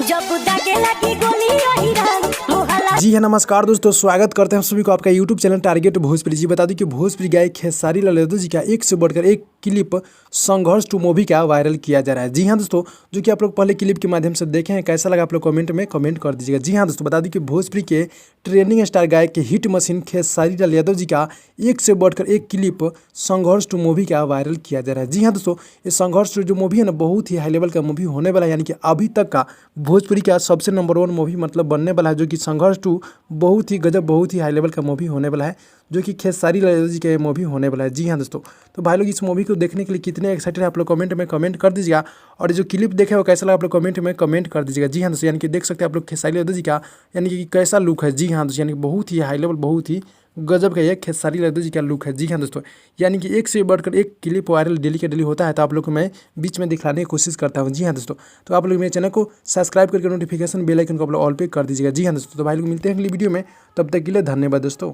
जब दागे लगी गोली वही रंग मोहल्ला। जी है नमस्कार दोस्तों, स्वागत करते हैं सभी को आपका यूट्यूब चैनल टारगेट भोजपुरी। जी बता दूं कि भोजपुरी गायक खेसारी लाल यादव जी का एक से बढ़कर एक क्लिप संघर्ष टू मूवी का वायरल किया जा रहा है। जी हाँ दोस्तों, जो कि आप लोग पहले क्लिप के माध्यम से देखे हैं, कैसा लगा आप लोग कमेंट में कमेंट कर दीजिएगा। जी हाँ दोस्तों, बता दूं कि भोजपुरी के ट्रेंडिंग स्टार गायक के हिट मशीन खेसारी लाल यादव जी का एक से बढ़कर एक क्लिप संघर्ष टू मूवी का वायरल किया जा रहा है। जी हाँ दोस्तों, ये संघर्ष टू जो मूवी है ना, बहुत ही हाई लेवल का मूवी होने वाला है, यानी कि अभी तक का भोजपुरी का सबसे नंबर 1 मूवी मतलब बनने वाला है, जो कि संघर्ष टू बहुत ही गजब, बहुत ही हाई लेवल का मूवी होने वाला है, जो कि खेसारी लाल यादव जी का मूवी होने वाला है। जी हाँ दोस्तों, तो भाई लोग इस मूवी को देखने के लिए कितने एक्साइटेड है आप लोग कमेंट में कमेंट कर दीजिएगा। और जो क्लिप देखे वो कैसा लगा आप लोग कमेंट में कमेंट कर दीजिएगा। जी हाँ दोस्तों, यानी कि देख सकते हैं आप लोग खेसारी यादव जी का यानी कि कैसा लुक है। जी हाँ दोस्तों, यानी कि बहुत ही हाई लेवल, बहुत ही गजब का ये खेसारी लाल यादव जी का लुक है। जी हाँ दोस्तों, यानी कि एक से बढ़कर एक क्लिप वायरल डेली के डेली होता है, तो आप लोग को मैं बीच में दिखाने की कोशिश करता हूँ। जी हाँ दोस्तों, तो आप लोग मेरे चैनल को सब्सक्राइब करके नोटिफिकेशन बेल आइकन को आप लोग ऑल पे कर दीजिएगा। जी हाँ दोस्तों, तो भाई लोग मिलते हैं अगली वीडियो में, तब तक के लिए धन्यवाद दोस्तों।